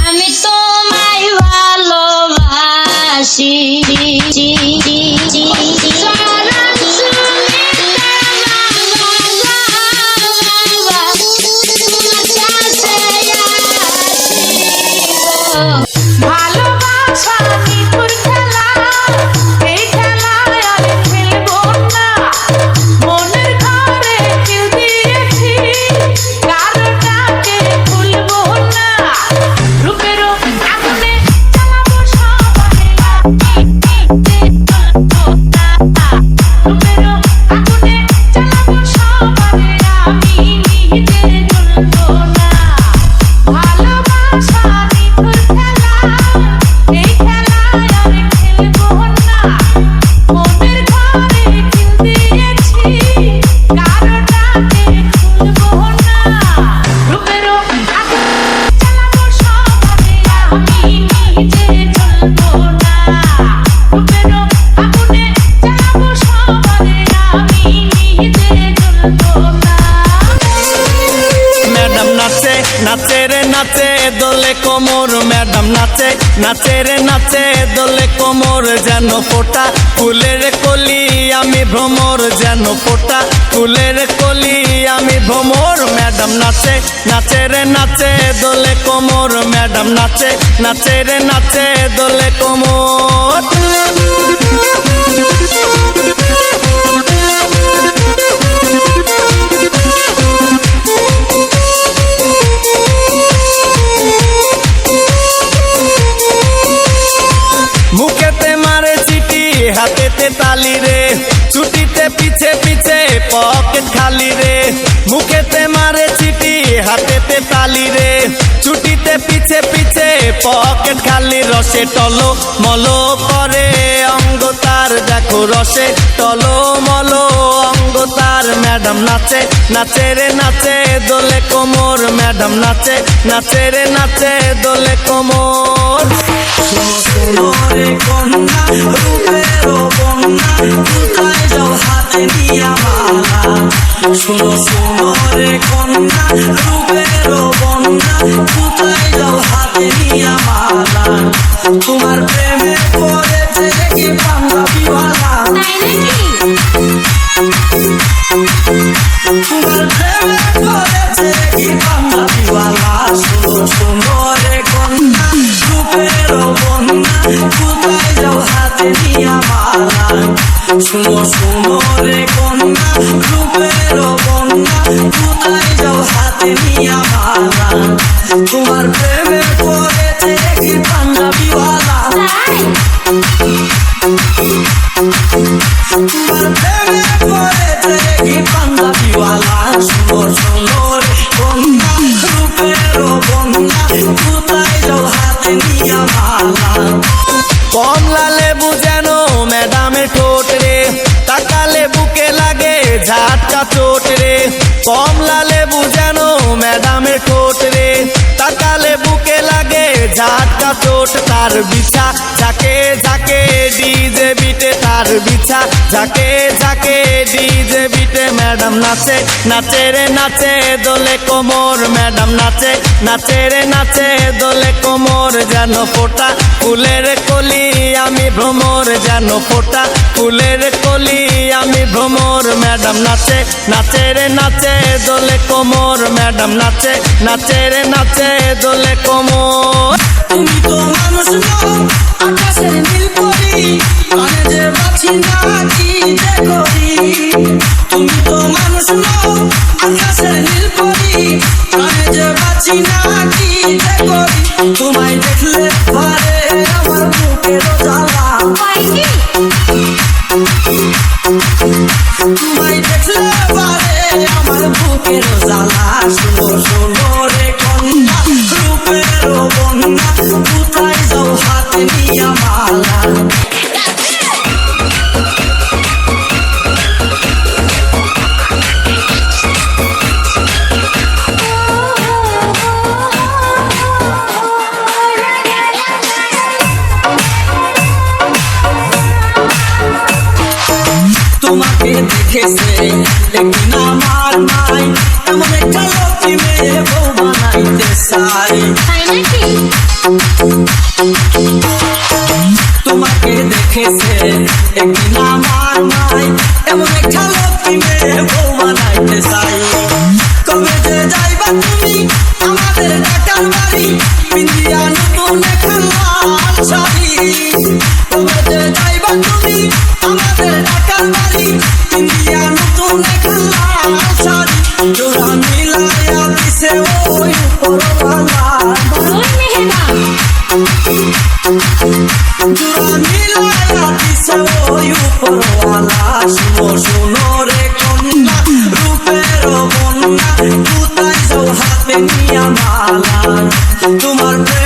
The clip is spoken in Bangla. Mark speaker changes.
Speaker 1: আমি তোমায় ভালোবাসি।
Speaker 2: নাচে রে নাচে দোলে কোমর, ম্যাডাম নাচে নাচে রে নাচে দোলে কোমর, যেন ফোটা ফুলের কলি আমি ভ্রমর, যেন ফোটা ফুলের কলি আমি ভ্রমর। ম্যাডাম নাচে নাচে রে নাচে দোলে কোমর, ম্যাডাম নাচে নাচে রে নাচে দোলে কোমর। মুখেতে মারে চিঠি হাতেতে তালি রে, ছুটিতে পিছে পিছে পকেট খালি রে। মুখেতে মারে চিঠি হাতেতে তালি রে, ছুটিতে পিছে পিছে পকেট খালি। রসে টলো মলো করে অঙ্গ তার, দেখো রসে টলো মলো অঙ্গ তার। ম্যাডাম নাচে নাচে রে নাচে দোলে কোমর, ম্যাডাম নাচে নাচে রে নাচে দোলে কোমর।
Speaker 3: রে কন্যা রূপেরও বন্যা, কোথায় যাও হাতে নিয়া মালা। শোনো শোনো রে কন্যা রূপেরও বন্যা, কোথায় যাও হাতে নিয়া মালা। তোমার প্রেমে পড়েছে কি পাঞ্জাবিওয়ালা, তোমার প্রেমে পড়েছে কি পাঞ্জাবিওয়ালা। শোনো শোনো রে কন্যা রূপেরও বন্যা, কোথায় যাও হাতে নিয়া মালা। শোনো শোনো রে কন্যা রূপেরও বন্যা, কোথায় যাও হাতে নিয়া মালা। তোমার প্রেমে পড়েছে কি পাঞ্জাবিওয়ালা, তোমার প্রেমে পড়েছে কি পাঞ্জাবিওয়ালা। শোনো শোনো রে কন্যা রূপেরও বন্যা, কোথায় যাও হাতে নিয়া মালা।
Speaker 2: কমলা লেবু যেন ম্যাডামের ঠোঁট রে, তাকালে বুকে লাগে ঝাটকা চোট রে। কমলা লেবু যেন ম্যাডামের ঠোঁট রে, তাকালে বুকে লাগে ঝাটকা চোট। তার বিছা ঝাঁকে ঝাঁকে ডিজে বিটে, তার বিছা ঝাঁকে ঝাঁকে ডিজে বিটে। ম্যাডাম নাচে নাচে রে নাচে দোলে কোমর, ম্যাডাম নাচে নাচে রে নাচে দোলে কোমর, যেন ফোটা ফুলের কলি আমি ভ্রমর, যেন ফোটা ফুলের কলি আমি ভ্রমর। ম্যাডাম নাচে নাচে রে নাচে দোলে কোমর, ম্যাডাম নাচে নাচে রে নাচে দোলে কোমর।
Speaker 3: তুমি তো মানুষ নও আকাশের নীল পরি, কানে যে বাছি না কি যে করি। তুমি তো মানুষ নও আকাশের নীল পরি, কানে যে বাছি না কি যে করি। তোমায় দেখলে পারে আমার বুকের জ্বালা, তোমায় দেখলে পারে আমার বুকের জ্বালা। শোনো শোনো রে কন্যা রূপেরও বন্যা, কোথায় যাও হাতে নিয়া মালা। তোমাকে দেখেছে একদিন আমার নাই, এমন একটা লোক একটা লক্ষ্মী মেয়ে বউ বানাইতে চাই। কবে যে যাইবা তুমি আমাদের ঢাকার বাড়ি, পিন্দিয়া নতুন একটা লাল শাড়ি। কবে যে যাইবা তুমি আমাদের ঢাকার বাড়ি, পিন্দিয়া নতুন একটা লাল শাড়ি। জোড়া মিলাইয়া দিছে ওই উপরওয়ালা, জোড়া মিলাইয়া দিছে ওই উপরওয়ালা। শুনো শুনো রে কন্যা, রূপের বন্যা, কোথায় যাও হাতে নিয়া মালা, তোমার প্রেম